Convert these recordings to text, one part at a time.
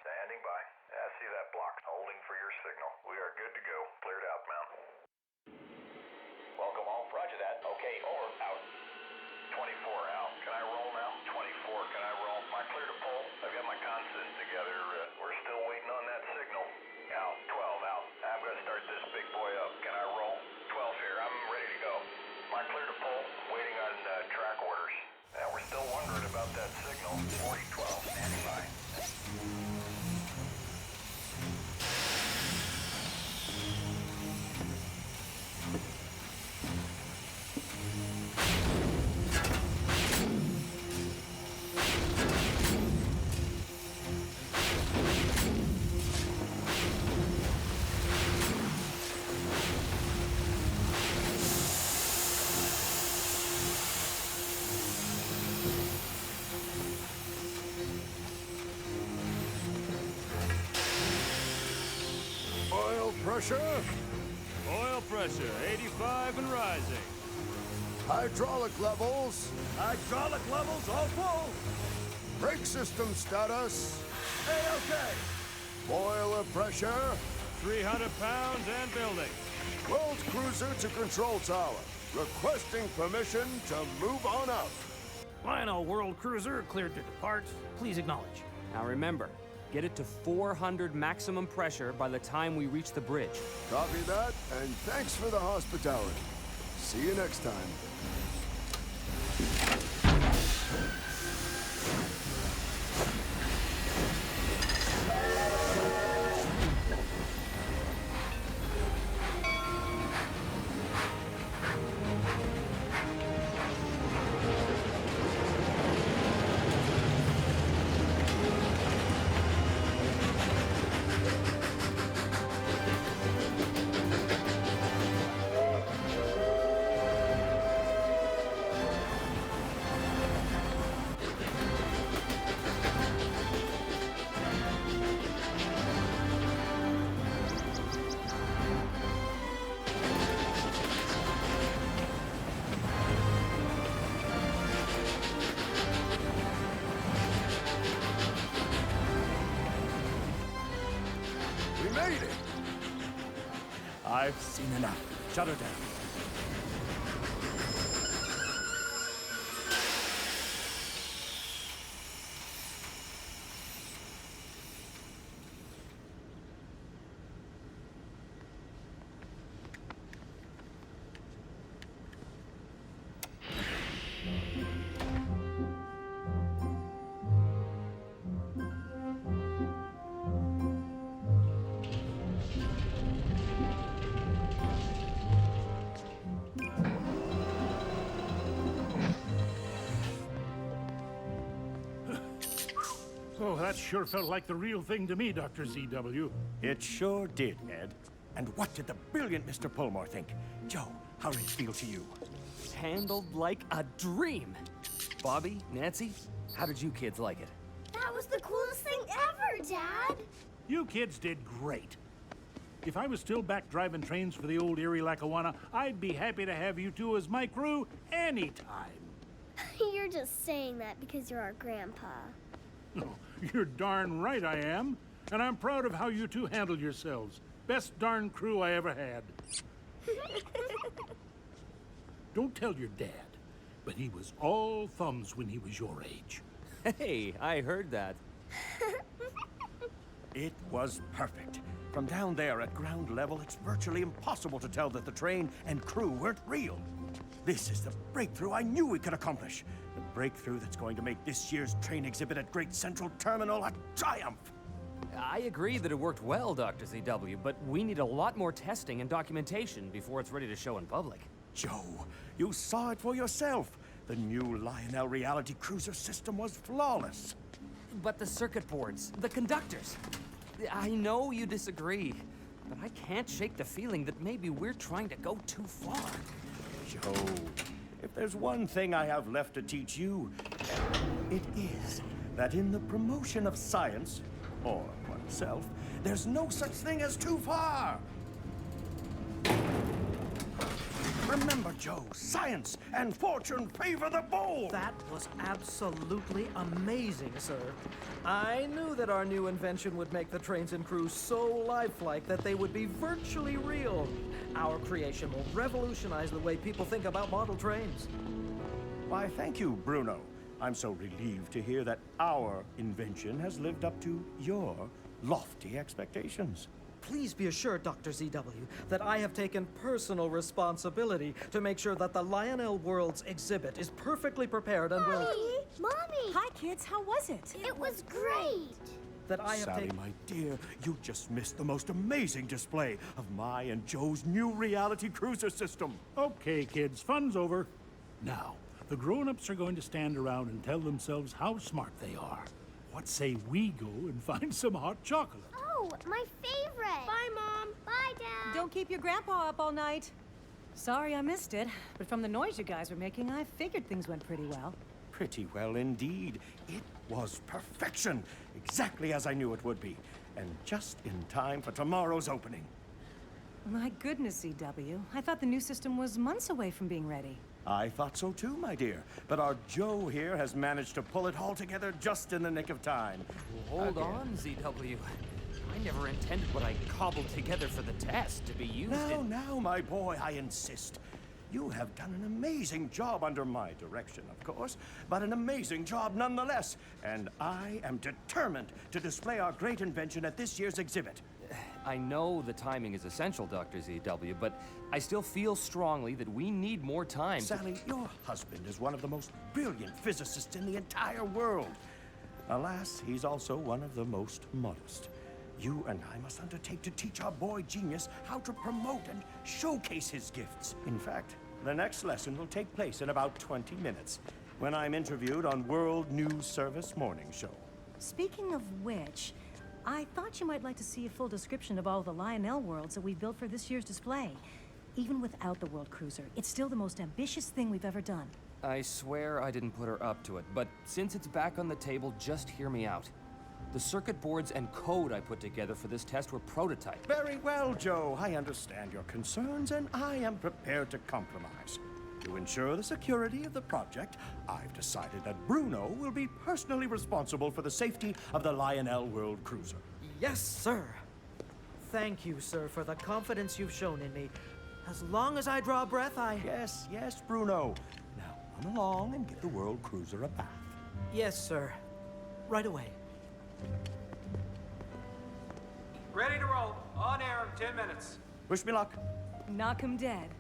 Standing by. I see that block. Holding for your signal. We are good to go. Cleared outbound. Welcome all. Roger that. Okay, over. Out. 24 out. Can I roll now? 24. Can I roll? Am I clear to pull? I've got my consist together. We're still waiting on that signal. Out. 12 out. I'm going to start this big boy up. Can I roll? 12 here. I'm ready to go. Am I clear to pull? Waiting on track orders. We're still wondering about that signal. 4012. Standing by. Oil pressure, 85 and rising. Hydraulic levels. Hydraulic levels all full. Brake system status. A-OK. Boiler pressure. 300 pounds and building. World cruiser to control tower. Requesting permission to move on out. Lionel World Cruiser cleared to depart. Please acknowledge. Now remember, get it to 400 maximum pressure by the time we reach the bridge. Copy that, and thanks for the hospitality. See you next time. I've seen enough. Shut her down. Oh, that sure felt like the real thing to me, Dr. ZW. It sure did, Ed. And what did the brilliant Mr. Pullmore think? Joe, how did it feel to you? Handled like a dream. Bobby, Nancy, how did you kids like it? That was the coolest thing ever, Dad! You kids did great. If I was still back driving trains for the old Erie Lackawanna, I'd be happy to have you two as my crew anytime. You're just saying that because you're our grandpa. Oh, you're darn right I am. And I'm proud of how you two handled yourselves. Best darn crew I ever had. Don't tell your dad, but he was all thumbs when he was your age. Hey, I heard that. It was perfect. From down there at ground level, it's virtually impossible to tell that the train and crew weren't real. This is the breakthrough I knew we could accomplish. The breakthrough that's going to make this year's train exhibit at Great Central Terminal a triumph. I agree that it worked well, Dr. ZW, but we need a lot more testing and documentation before it's ready to show in public. Joe, you saw it for yourself. The new Lionel reality cruiser system was flawless. But the circuit boards, the conductors. I know you disagree, but I can't shake the feeling that maybe we're trying to go too far. Joe, if there's one thing I have left to teach you, it is that in the promotion of science, or oneself, there's no such thing as too far. Remember, Joe, science and fortune favor the bold. That was absolutely amazing, sir. I knew that our new invention would make the trains and crews so lifelike that they would be virtually real. Our creation will revolutionize the way people think about model trains. Why, thank you, Bruno. I'm so relieved to hear that our invention has lived up to your lofty expectations. Please be assured, Dr. ZW, that I have taken personal responsibility to make sure that the Lionel World's exhibit is perfectly prepared and will... Mommy! Hi, kids. How was it? It was great! That I have Sally, taken... my dear, you just missed the most amazing display of my and Joe's new reality cruiser system. Okay, kids, fun's over. Now, the grown-ups are going to stand around and tell themselves how smart they are. What say we go and find some hot chocolate? Oh, my favorite! Bye, Mom! Bye, Dad! Don't keep your grandpa up all night. Sorry I missed it, but from the noise you guys were making, I figured things went pretty well. Pretty well indeed. It was perfection, exactly as I knew it would be, and just in time for tomorrow's opening. My goodness, CW. I thought the new system was months away from being ready. I thought so too, my dear, but our Joe here has managed to pull it all together just in the nick of time. Hold on, ZW. I never intended what I cobbled together for the test to be used Now, my boy, I insist. You have done an amazing job under my direction, of course, but an amazing job nonetheless. And I am determined to display our great invention at this year's exhibit. I know the timing is essential, Dr. ZW, but I still feel strongly that we need more time. Sally, your husband is one of the most brilliant physicists in the entire world. Alas, he's also one of the most modest. You and I must undertake to teach our boy genius how to promote and showcase his gifts. In fact, the next lesson will take place in about 20 minutes, when I'm interviewed on World News Service Morning Show. Speaking of which, I thought you might like to see a full description of all the Lionel worlds that we built for this year's display. Even without the World Cruiser, it's still the most ambitious thing we've ever done. I swear I didn't put her up to it, but since it's back on the table, just hear me out. The circuit boards and code I put together for this test were prototype. Very well, Joe. I understand your concerns, and I am prepared to compromise. To ensure the security of the project, I've decided that Bruno will be personally responsible for the safety of the Lionel World Cruiser. Yes, sir. Thank you, sir, for the confidence you've shown in me. As long as I draw breath, Yes, Bruno. Now, run along and give the World Cruiser a bath. Yes, sir. Right away. Ready to roll. On air in 10 minutes. Wish me luck. Knock 'em dead.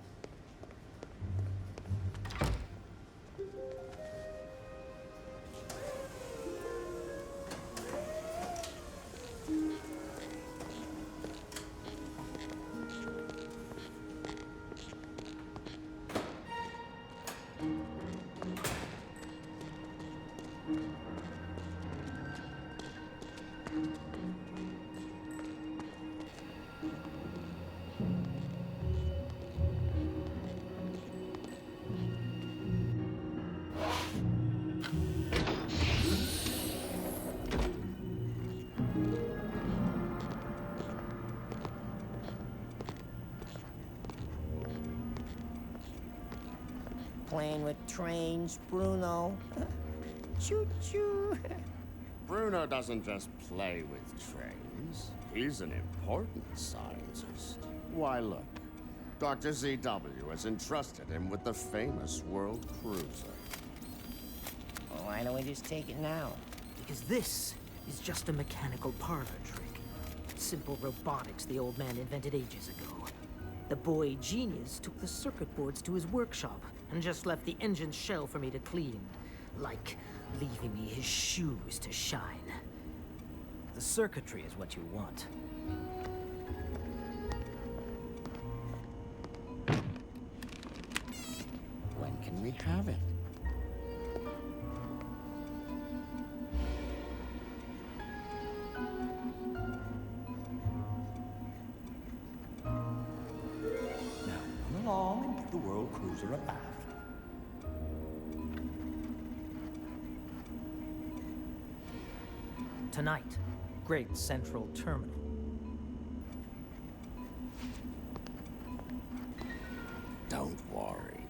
Playing with trains, Bruno. Choo-choo. Bruno doesn't just play with trains. He's an important scientist. Why, look. Dr. ZW has entrusted him with the famous World Cruiser. Why don't we just take it now? Because this is just a mechanical parlor trick. Simple robotics the old man invented ages ago. The boy genius took the circuit boards to his workshop and just left the engine's shell for me to clean. Like leaving me his shoes to shine. The circuitry is what you want. When can we have it? Now, run along and give the World Cruiser a bath. Tonight, Great Central Terminal. Don't worry.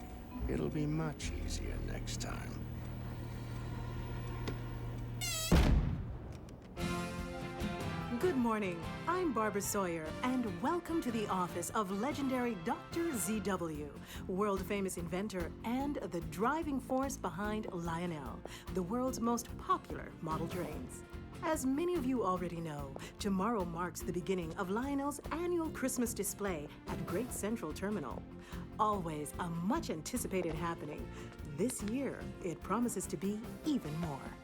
It'll be much easier next time. Good morning. I'm Barbara Sawyer, and welcome to the office of legendary Dr. ZW, world-famous inventor and the driving force behind Lionel, the world's most popular model trains. As many of you already know, tomorrow marks the beginning of Lionel's annual Christmas display at Great Central Terminal. Always a much-anticipated happening. This year, it promises to be even more.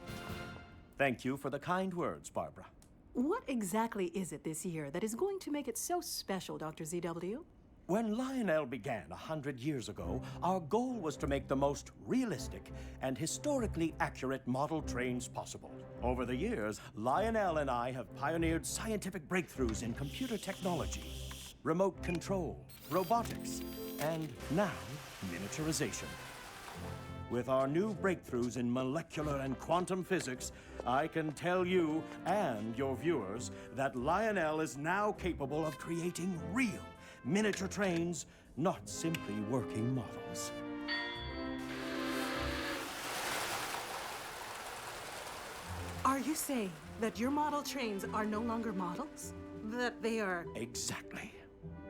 Thank you for the kind words, Barbara. What exactly is it this year that is going to make it so special, Dr. ZW? When Lionel began 100 years ago, our goal was to make the most realistic and historically accurate model trains possible. Over the years, Lionel and I have pioneered scientific breakthroughs in computer technology, remote control, robotics, and now, miniaturization. With our new breakthroughs in molecular and quantum physics, I can tell you and your viewers that Lionel is now capable of creating real miniature trains, not simply working models. Are you saying that your model trains are no longer models? That they are... Exactly.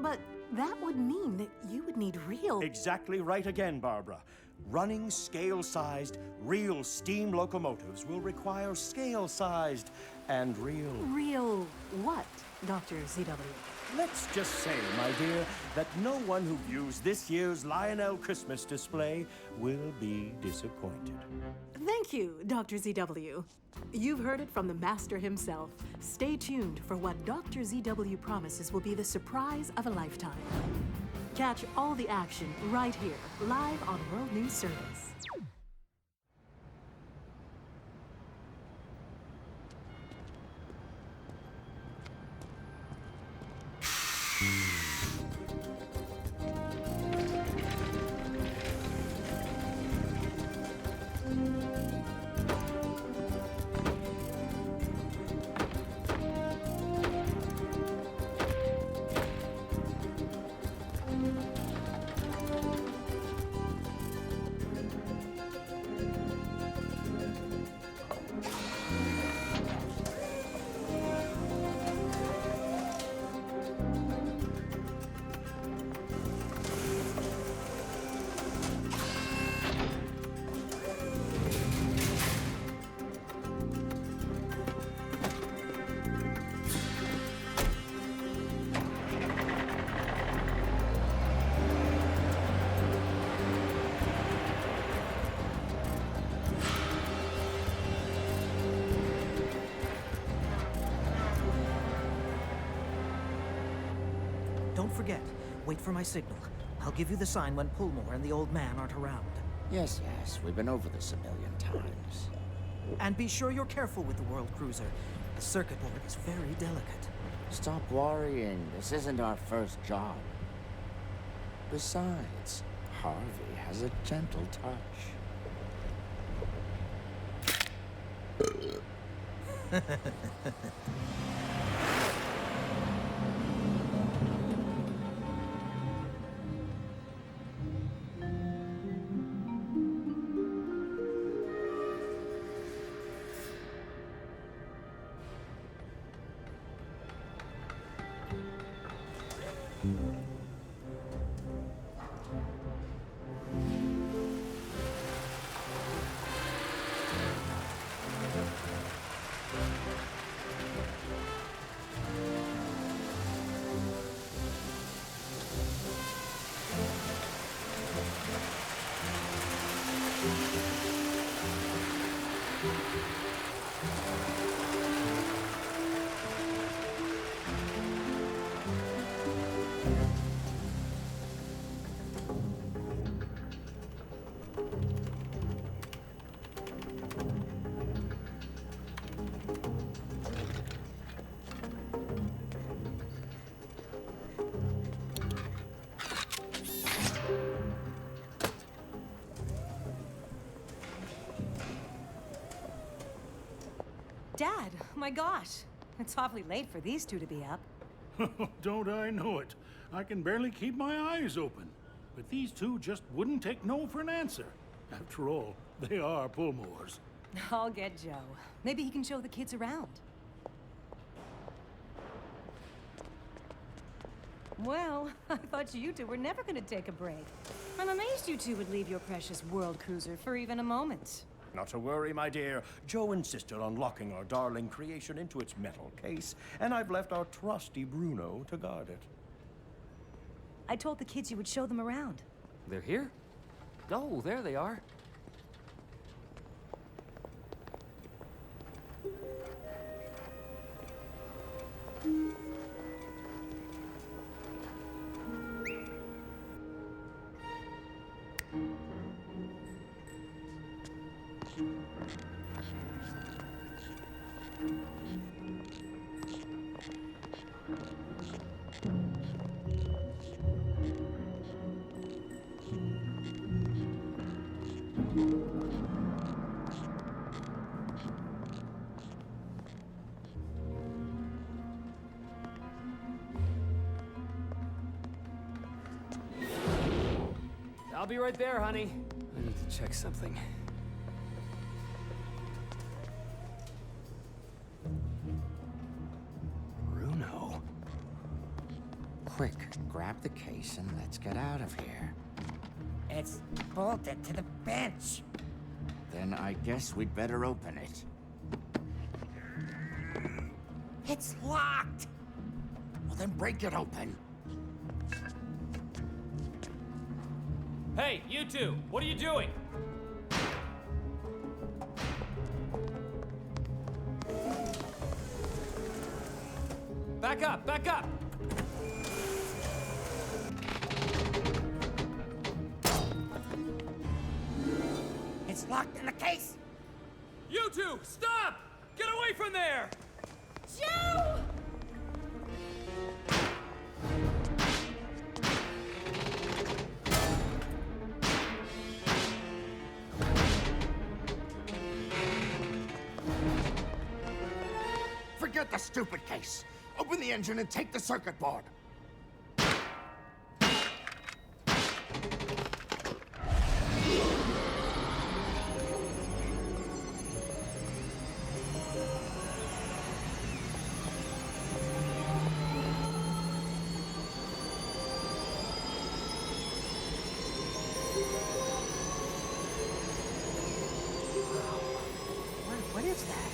But that would mean that you would need real... Exactly right again, Barbara. Running scale-sized, real steam locomotives will require scale-sized and real... Real what, Dr. ZW? Let's just say, my dear, that no one who views this year's Lionel Christmas display will be disappointed. Thank you, Dr. ZW. You've heard it from the master himself. Stay tuned for what Dr. ZW promises will be the surprise of a lifetime. Catch all the action right here, live on World News Service. Don't forget, wait for my signal. I'll give you the sign when Pullmore and the old man aren't around. Yes, we've been over this a million times. And be sure you're careful with the World Cruiser. The circuit board is very delicate. Stop worrying. This isn't our first job. Besides, Harvey has a gentle touch. Dad, my gosh. It's awfully late for these two to be up. Don't I know it? I can barely keep my eyes open. But these two just wouldn't take no for an answer. After all, they are Pullmores. I'll get Joe. Maybe he can show the kids around. Well, I thought you two were never gonna take a break. I'm amazed you two would leave your precious world cruiser for even a moment. Not to worry, my dear. Joe insisted on locking our darling creation into its metal case, and I've left our trusty Bruno to guard it. I told the kids you would show them around. They're here? Oh, there they are. I'll be right there, honey. I need to check something. Bruno. Quick, grab the case and let's get out of here. It's bolted to the bench. Then I guess we'd better open it. It's locked! Well, then break it open. Hey, you two! What are you doing? Back up! Back up! It's locked in the case! You two! Stop! Get away from there! Joe! Forget the stupid case. Open the engine and take the circuit board. What is that?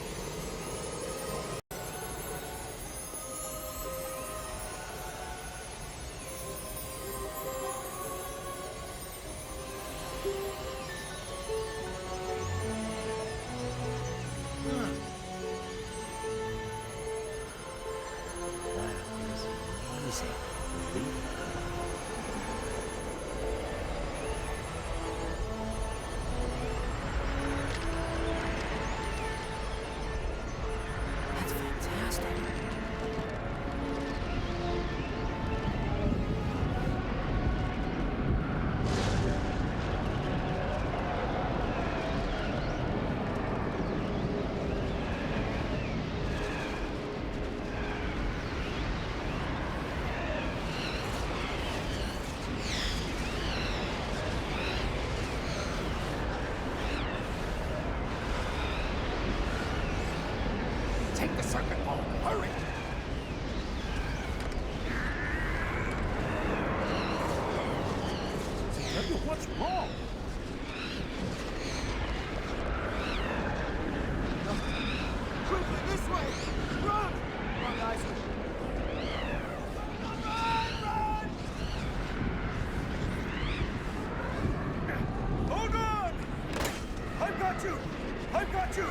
That's fantastic. Take the circuit board. Hurry! Tell you what's wrong. Quickly, this way! Run! Come on, guys. Hold on! I've got you! I've got you!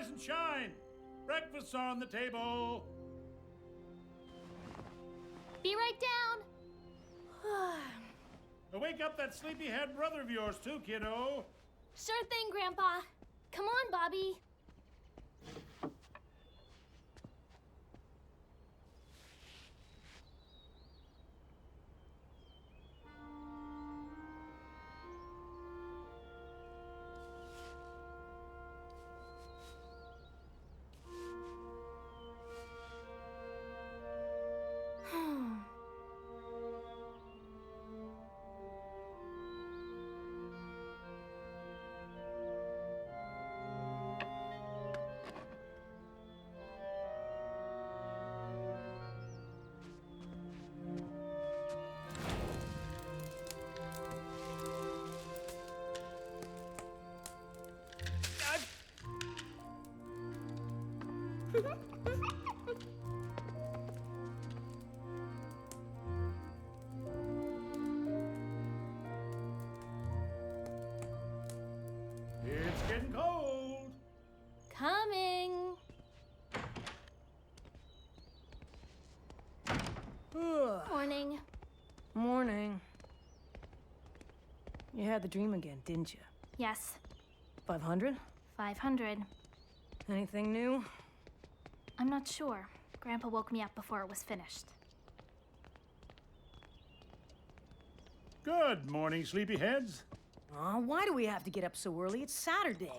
rise and shine. Breakfast's on the table. Be right down. Now wake up that sleepyhead brother of yours too, kiddo. Sure thing, Grandpa. Come on, Bobby. It's getting cold. Coming. Morning. Morning. You had the dream again, didn't you? Yes, 500? 500. Anything new? I'm not sure. Grandpa woke me up before it was finished. Good morning, sleepyheads. Aw, why do we have to get up so early? It's Saturday.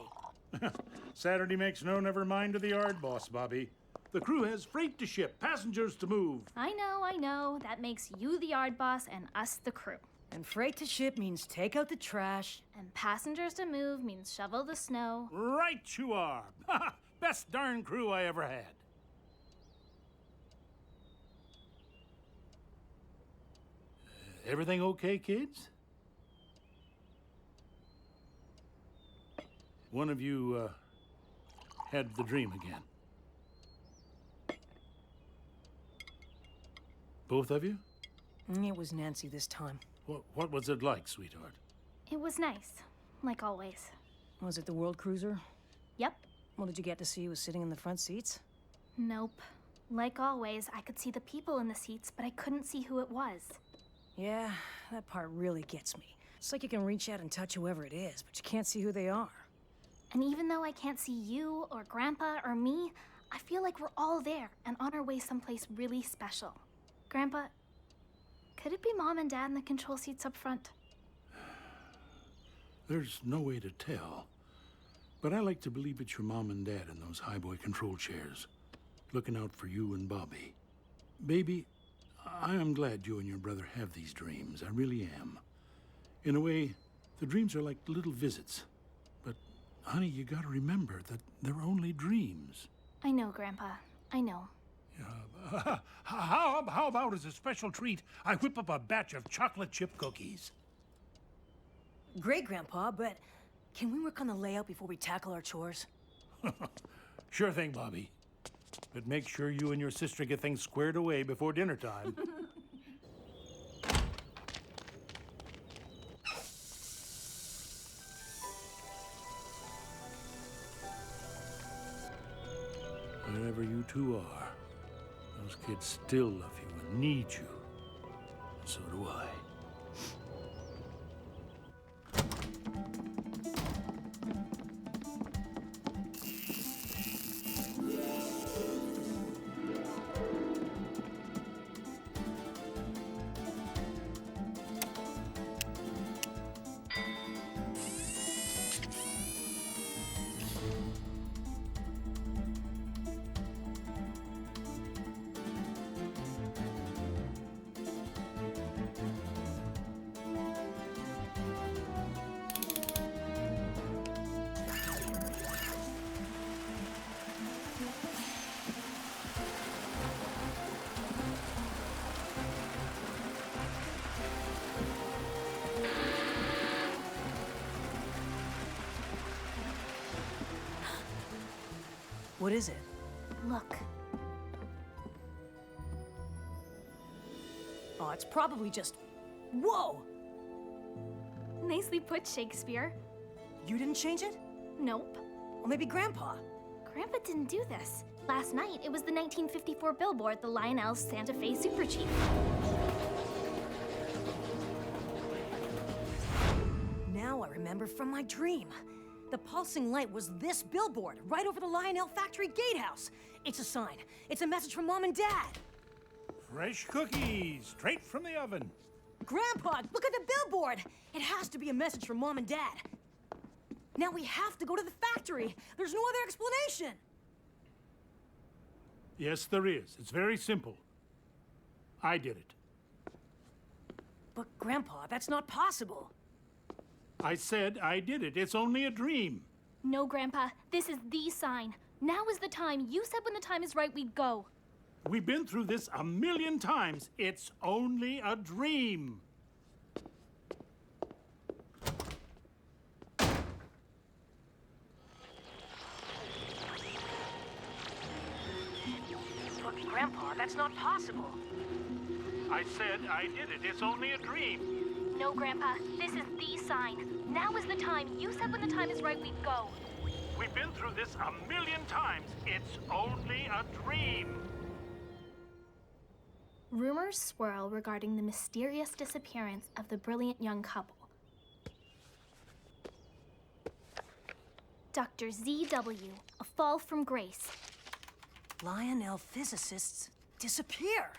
Saturday makes no never mind to the yard boss, Bobby. The crew has freight to ship, passengers to move. I know. That makes you the yard boss and us the crew. And freight to ship means take out the trash. And passengers to move means shovel the snow. Right you are. Best darn crew I ever had. Everything okay, kids? One of you, had the dream again. Both of you? It was Nancy this time. What was it like, sweetheart? It was nice, like always. Was it the World Cruiser? Yep. What did you get to see who was sitting in the front seats? Nope. Like always, I could see the people in the seats, but I couldn't see who it was. Yeah, that part really gets me. It's like you can reach out and touch whoever it is, but you can't see who they are. And even though I can't see you or Grandpa or me, I feel like we're all there and on our way someplace really special. Grandpa, could it be Mom and Dad in the control seats up front? There's no way to tell. But I like to believe it's your mom and dad in those highboy control chairs, looking out for you and Bobby. Baby, I am glad you and your brother have these dreams. I really am. In a way, the dreams are like little visits. But, honey, you gotta remember that they're only dreams. I know, Grandpa. I know. How about as a special treat, I whip up a batch of chocolate chip cookies? Great, Grandpa, but can we work on the layout before we tackle our chores? Sure thing, Bobby. But make sure you and your sister get things squared away before dinner time. Wherever you two are, those kids still love you and need you. And so do I. What is it? Look. Oh, it's probably just... Whoa! Nicely put, Shakespeare. You didn't change it? Nope. Or maybe Grandpa? Grandpa didn't do this. Last night, it was the 1954 billboard, the Lionel's Santa Fe Super Chief. Now I remember from my dream. The pulsing light was this billboard, right over the Lionel factory gatehouse. It's a sign. It's a message from Mom and Dad. Fresh cookies, straight from the oven. Grandpa, look at the billboard. It has to be a message from Mom and Dad. Now we have to go to the factory. There's no other explanation. Yes, there is. It's very simple. I did it. But Grandpa, that's not possible. I said I did it. It's only a dream. No, Grandpa. This is the sign. Now is the time. You said when the time is right, we'd go. We've been through this 1,000,000 times. It's only a dream. But Grandpa, that's not possible. I said I did it. It's only a dream. No, Grandpa. This is the sign. Now is the time. You said when the time is right, we'd go. We've been through this 1,000,000 times. It's only a dream. Rumors swirl regarding the mysterious disappearance of the brilliant young couple. Dr. ZW, a fall from grace. Lionel physicists disappear.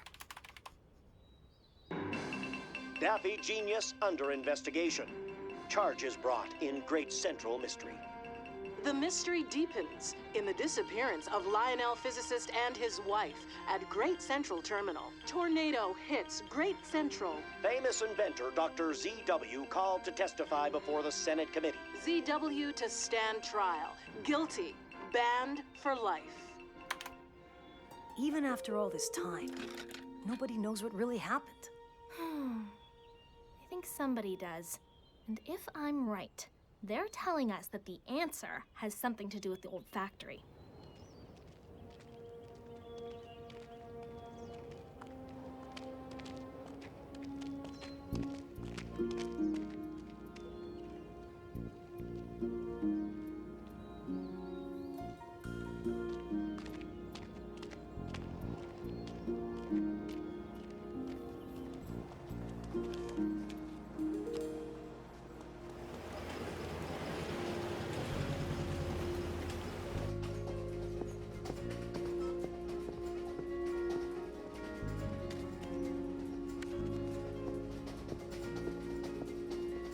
Daffy Genius under investigation. Charges brought in Great Central Mystery. The mystery deepens in the disappearance of Lionel physicist and his wife at Great Central Terminal. Tornado hits Great Central. Famous inventor Dr. ZW called to testify before the Senate committee. ZW to stand trial. Guilty. Banned for life. Even after all this time, nobody knows what really happened. I think somebody does. And if I'm right, they're telling us that the answer has something to do with the old factory.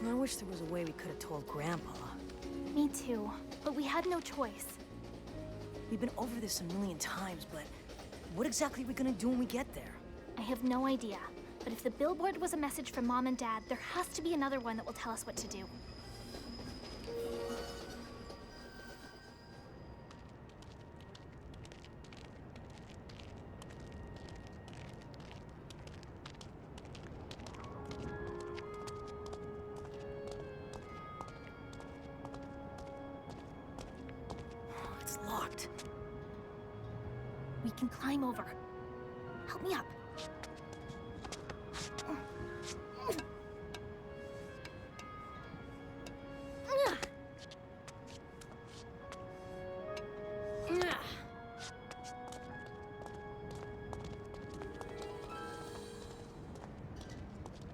I wish there was a way we could have told Grandpa. Me too, but we had no choice. We've been over this 1,000,000 times, but what exactly are we gonna do when we get there? I have no idea, but if the billboard was a message from Mom and Dad, there has to be another one that will tell us what to do. It's locked. We can climb over. Help me up.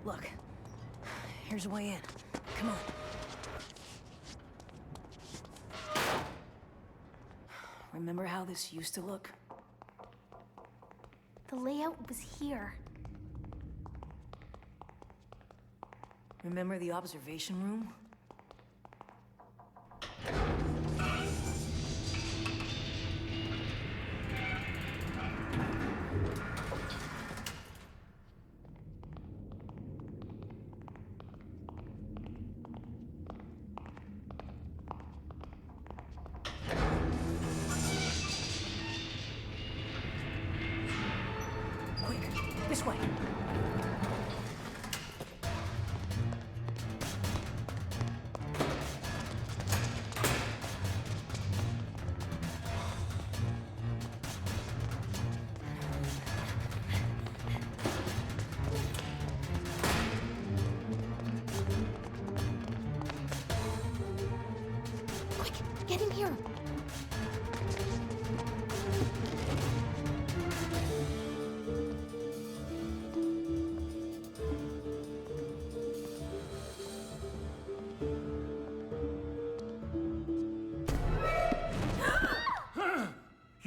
Look, here's a way in. Come on. Remember how this used to look? The layout was here. Remember the observation room? This way.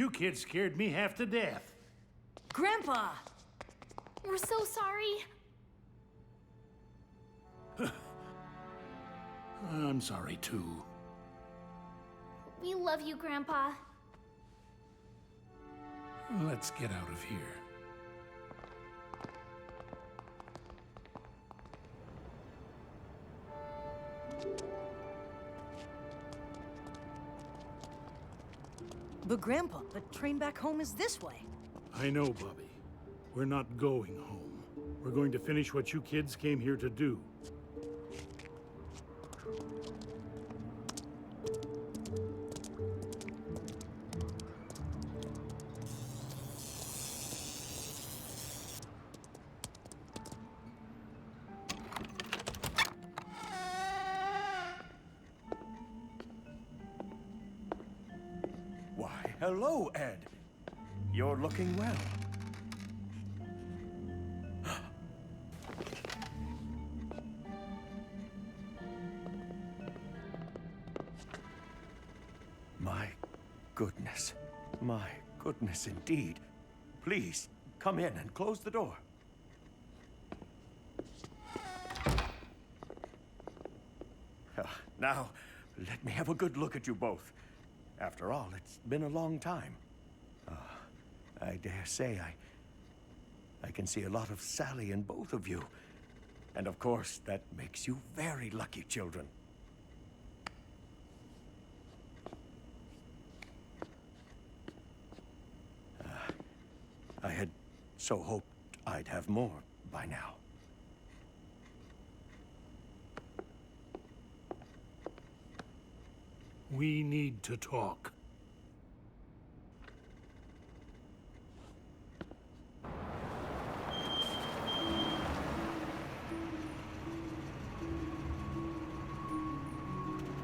You kids scared me half to death. Grandpa! We're so sorry. I'm sorry, too. We love you, Grandpa. Let's get out of here. But Grandpa, the train back home is this way. I know, Bobby. We're not going home. We're going to finish what you kids came here to do. Why, hello, Ed. You're looking well. My goodness indeed. Please, come in and close the door. Now, let me have a good look at you both. After all, it's been a long time. I dare say I can see a lot of Sally in both of you. And of course, that makes you very lucky children. I had so hoped I'd have more by now. We need to talk.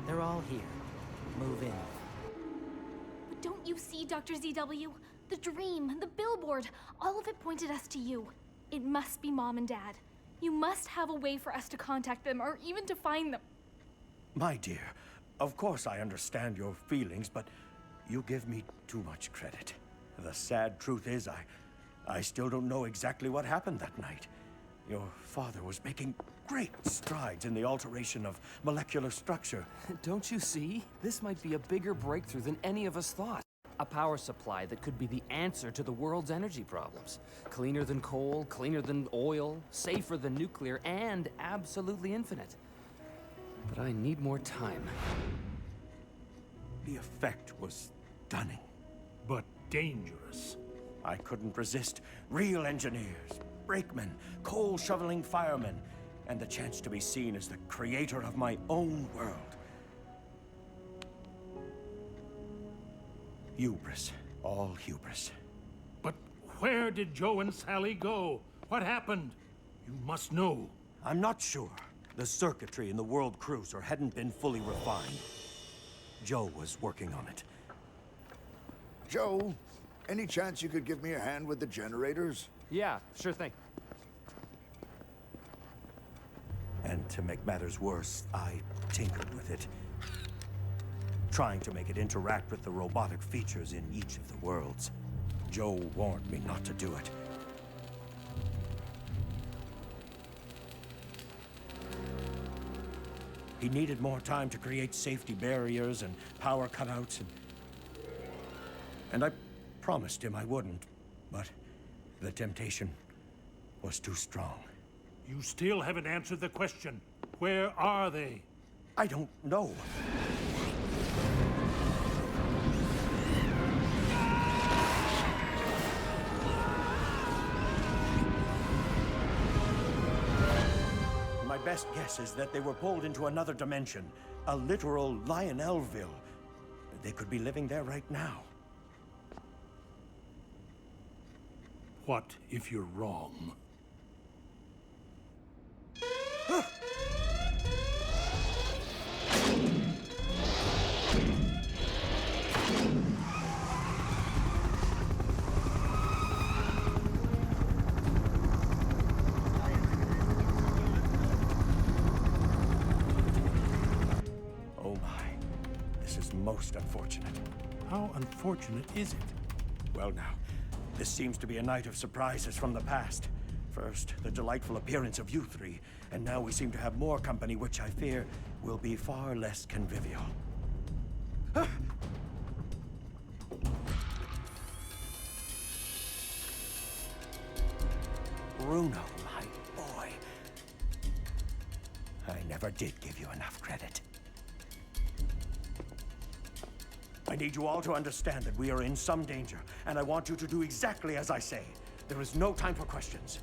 They're all here. Move in. But don't you see, Dr. ZW? The dream, the billboard, all of it pointed us to you. It must be Mom and Dad. You must have a way for us to contact them, or even to find them. My dear, of course I understand your feelings, but you give me too much credit. The sad truth is, I still don't know exactly what happened that night. Your father was making great strides in the alteration of molecular structure. Don't you see? This might be a bigger breakthrough than any of us thought. A power supply that could be the answer to the world's energy problems. Cleaner than coal, cleaner than oil, safer than nuclear, and absolutely infinite. But I need more time. The effect was stunning. But dangerous. I couldn't resist real engineers, brakemen, coal-shoveling firemen, and the chance to be seen as the creator of my own world. Hubris. All hubris. But where did Joe and Sally go? What happened? You must know. I'm not sure. The circuitry in the World Cruiser hadn't been fully refined. Joe was working on it. Joe, any chance you could give me a hand with the generators? Yeah, sure thing. And to make matters worse, I tinkered with it, trying to make it interact with the robotic features in each of the worlds. Joe warned me not to do it. He needed more time to create safety barriers and power cutouts, and I promised him I wouldn't, but the temptation was too strong. You still haven't answered the question. Where are they? I don't know. My best guess is that they were pulled into another dimension, a literal Lionelville. They could be living there right now. What if you're wrong? Oh my, this is most unfortunate. How unfortunate is it? Well now, this seems to be a night of surprises from the past. First, the delightful appearance of you three, and now we seem to have more company, which I fear will be far less convivial. Bruno, my boy. I never did give you enough credit. I need you all to understand that we are in some danger, and I want you to do exactly as I say. There is no time for questions.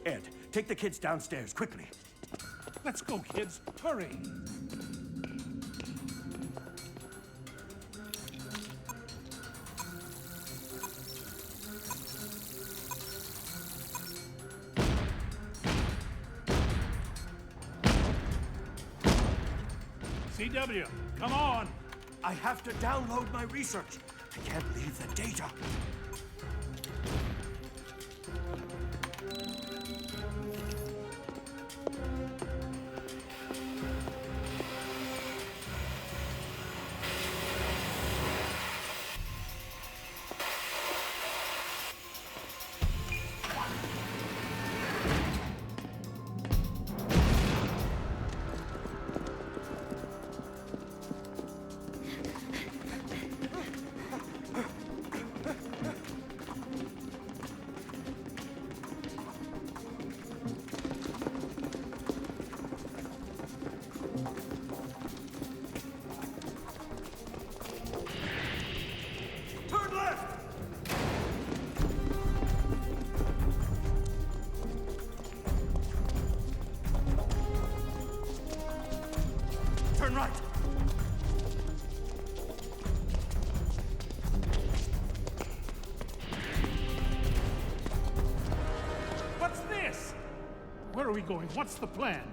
Ed, take the kids downstairs, quickly. Let's go, kids. Hurry. CW, come on! I have to download my research. I can't leave the data. Turn right. What's this? Where are we going? What's the plan?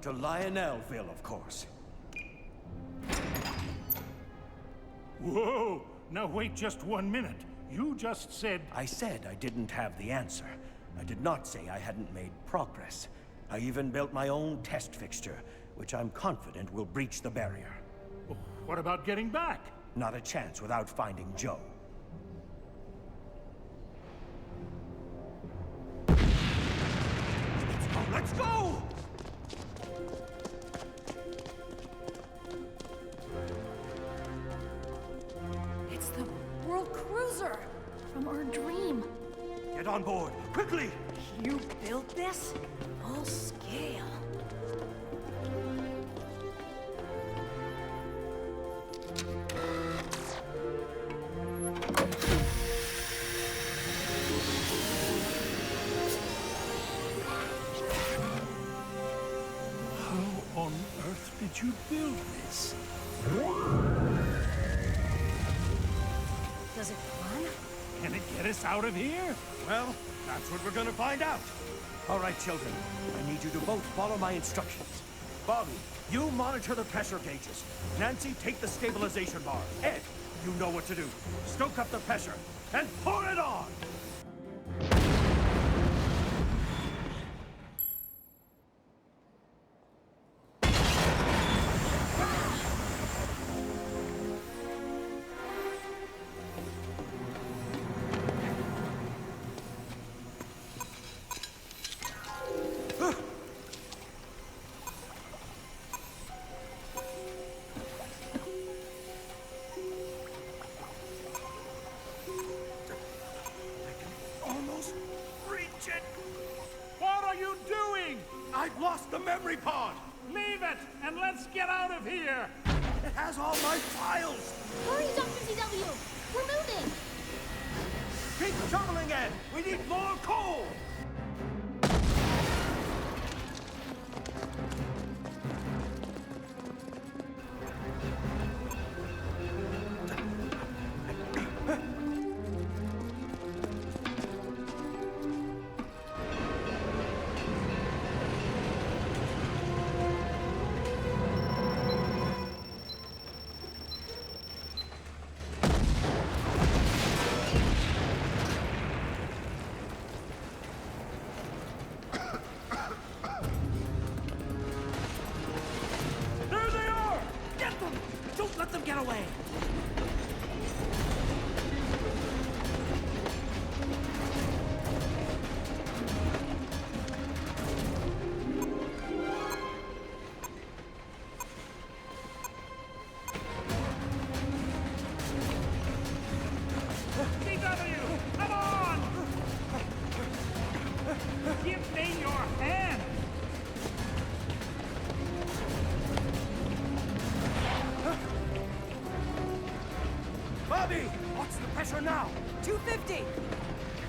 To Lionelville, of course. Whoa! Now wait just 1 minute. You just said... I said I didn't have the answer. I did not say I hadn't made progress. I even built my own test fixture, which I'm confident will breach the barrier. What about getting back? Not a chance without finding Joe. Let's go! It's the World Cruiser from our dream. Get on board, quickly! You built this? Full scale. How on earth did you build this? Does it run? Can it get us out of here? Well, that's what we're gonna find out. All right, children. I need you to both follow my instructions. Bobby, you monitor the pressure gauges. Nancy, take the stabilization bar. Ed, you know what to do. Stoke up the pressure and pour it on! What are you doing? I've lost the memory pod! Leave it, and let's get out of here! It has all my files! Hurry, Dr. ZW! We're moving! Keep shoveling, Ed! We need more coal! way. CW, come on! Give me your hand! Bobby, what's the pressure now? 250!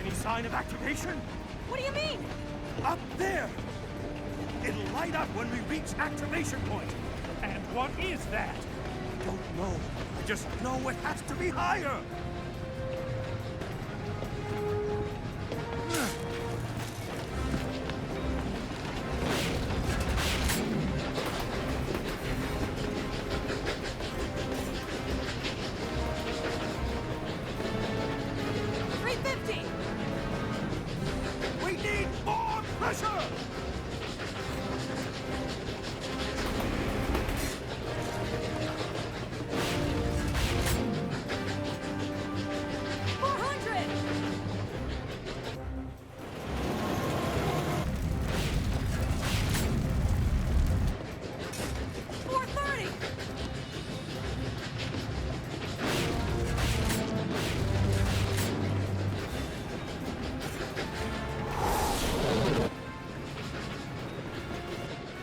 Any sign of activation? What do you mean? Up there! It'll light up when we reach activation point. And what is that? I don't know. I just know it has to be higher! We need more pressure!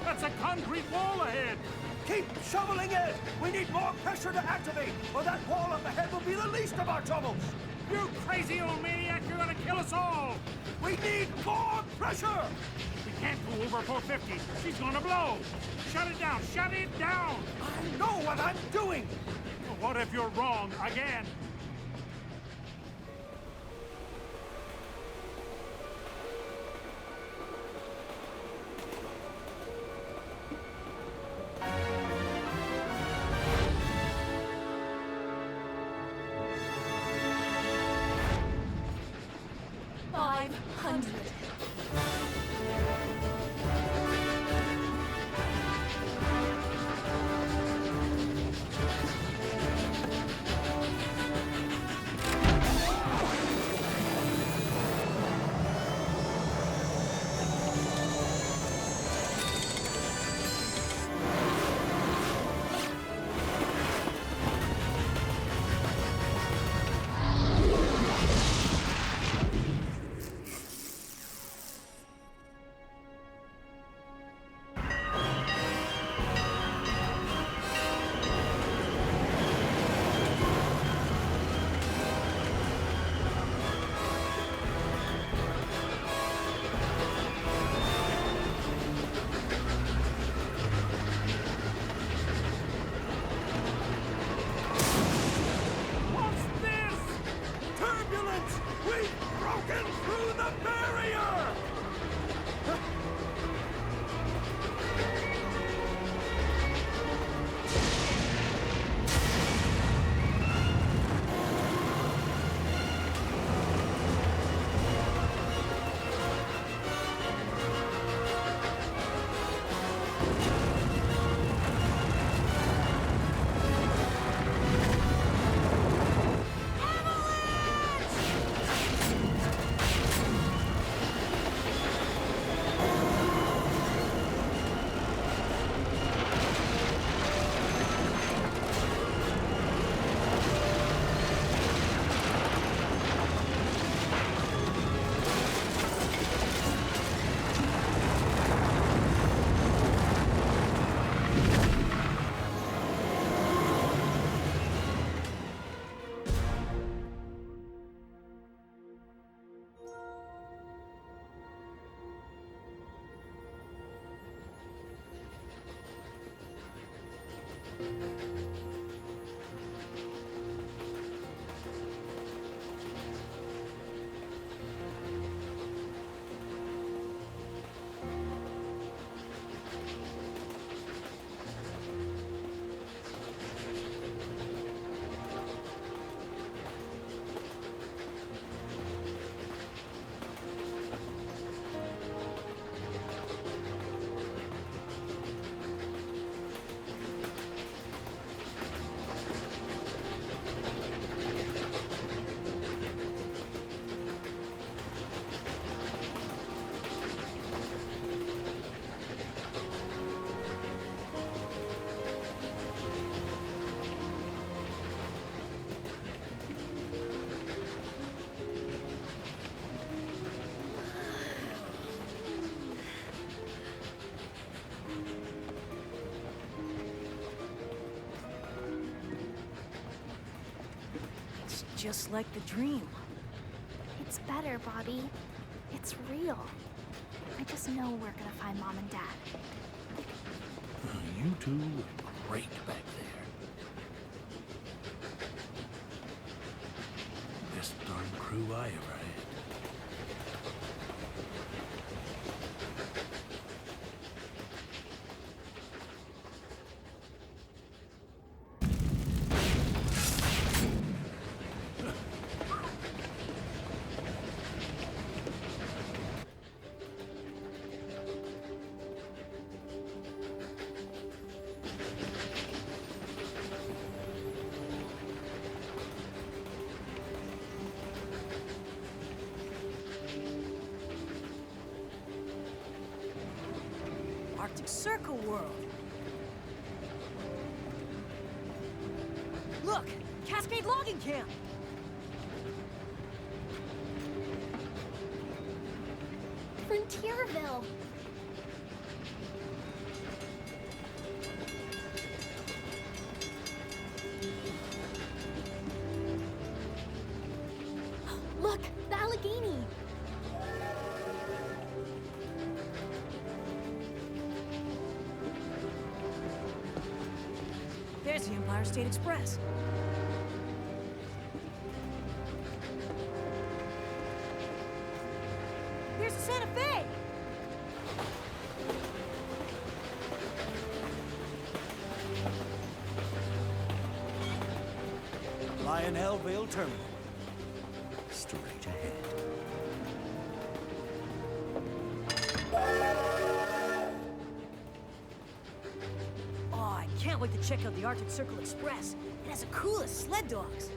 That's a concrete wall ahead! Keep shoveling it! We need more pressure to activate, or that wall up ahead will be the least of our troubles! You crazy old maniac, you're gonna kill us all! We need more pressure! We can't go over 450. She's gonna blow! Shut it down! Shut it down! I know what I'm doing! What if you're wrong again? just like the dream. It's better, Bobby. It's real. I just know we're gonna find Mom and Dad. You two were great back there. Best darn crew I ever had. Arctic Circle World. Look! Cascade Logging Camp! Frontierville. Look, the Allegheny. There's the Empire State Express. There's the Santa Fe! Lionelville Terminal. Straight ahead. Oh, I can't wait to check out the Arctic Circle Express. It has the coolest sled dogs.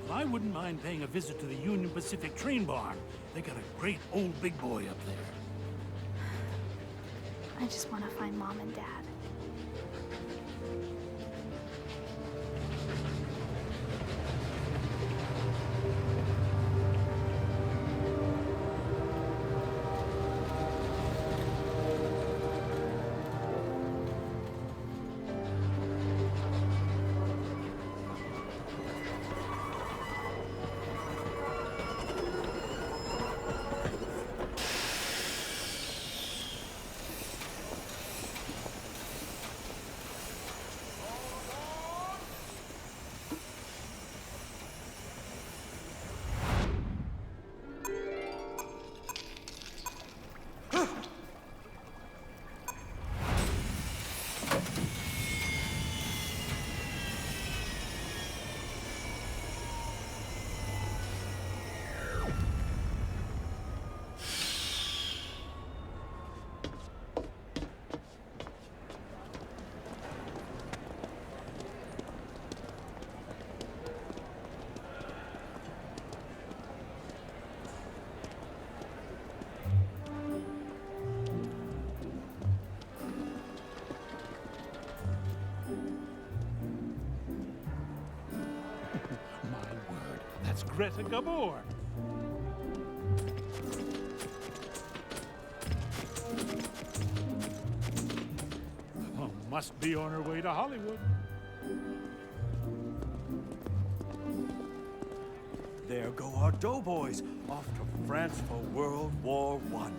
Well, I wouldn't mind paying a visit to the Union Pacific train barn. They got a great old big boy up there. I just want to find Mom and Dad. That's Greta Gabor. Oh, must be on her way to Hollywood. There go our doughboys, off to France for World War I.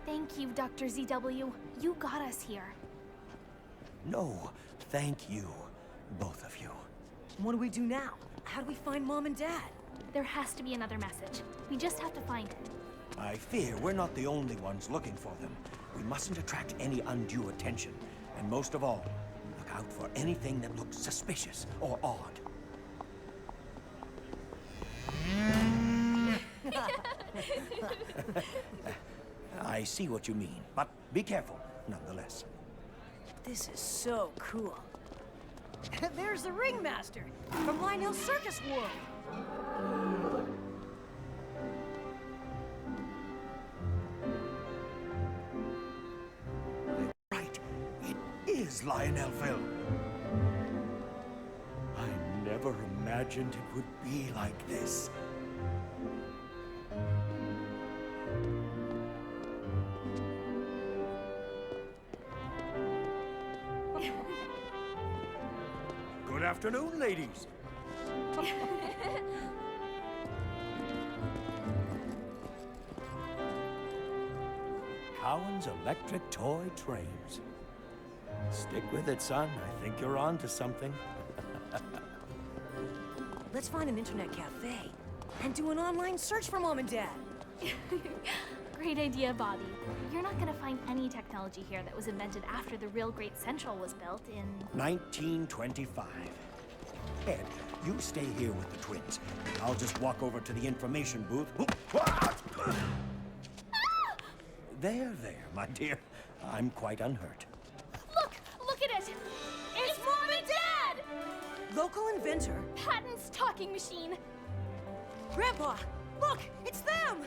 Thank you, Dr. ZW. You got us here. No, thank you, both of you. What do we do now? How do we find Mom and Dad? There has to be another message. We just have to find it. I fear we're not the only ones looking for them. We mustn't attract any undue attention. And most of all, look out for anything that looks suspicious or odd. I see what you mean, but be careful, nonetheless. This is so cool. There's the Ringmaster from Lionel Circus World. Right, it is Lionelville. I never never imagined it would be like this. Good afternoon, ladies. Cowan's Electric Toy Trains. Stick with it, son. I think you're on to something. Let's find an internet cafe and do an online search for Mom and Dad. Great idea, Bobby. You're not gonna find any technology here that was invented after the real Great Central was built in... 1925. Ed, you stay here with the twins. I'll just walk over to the information booth. There, my dear. I'm quite unhurt. Look at it! It's Mom and Dad! Local inventor. Patton's talking machine. Grandpa, look, it's them!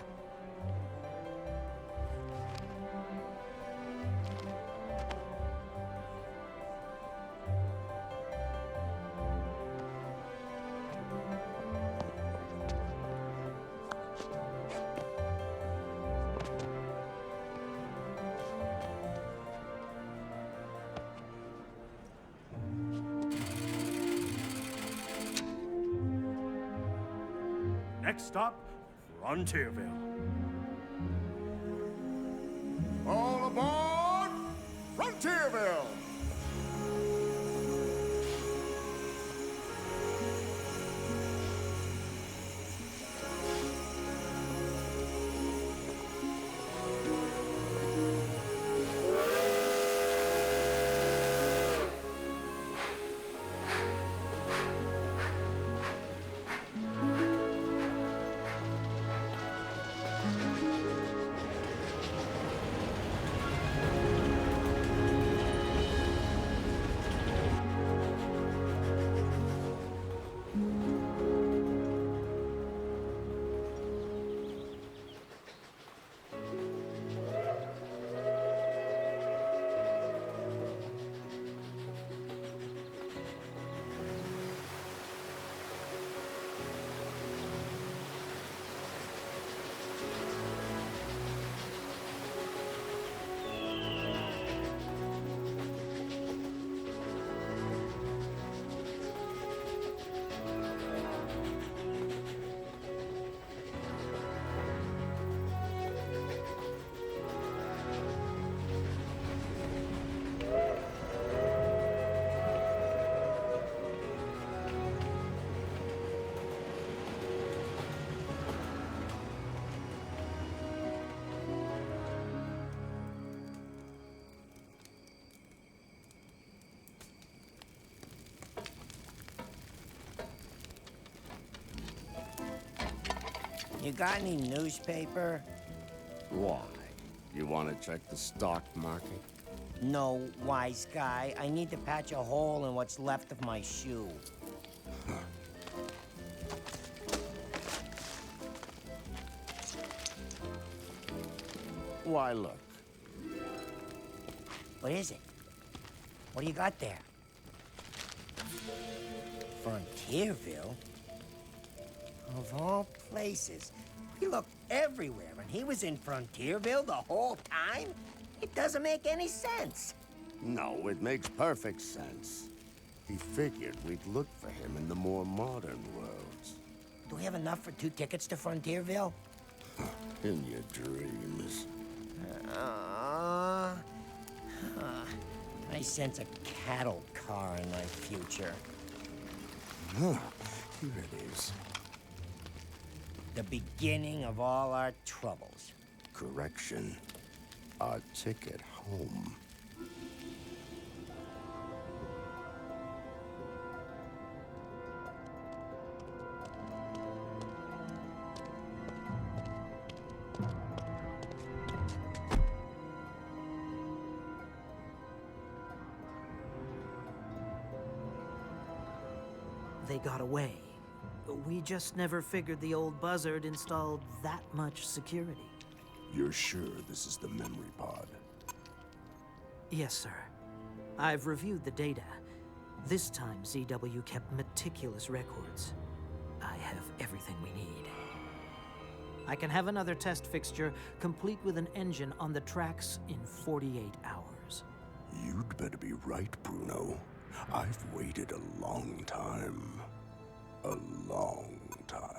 Next stop, Frontierville. All aboard Frontierville! You got any newspaper? Why? You want to check the stock market? No, wise guy. I need to patch a hole in what's left of my shoe. Why, look. What is it? What do you got there? Frontierville? Of all places. We looked everywhere, and he was in Frontierville the whole time? It doesn't make any sense. No, it makes perfect sense. He figured we'd look for him in the more modern worlds. Do we have enough for 2 tickets to Frontierville? In your dreams. I sense a cattle car in my future. Huh. Here it is. The beginning of all our troubles. Correction. Our ticket home. They got away. We just never figured the old buzzard installed that much security. You're sure this is the memory pod? Yes, sir. I've reviewed the data. This time, ZW kept meticulous records. I have everything we need. I can have another test fixture, complete with an engine on the tracks in 48 hours. You'd better be right, Bruno. I've waited a long time. A long time.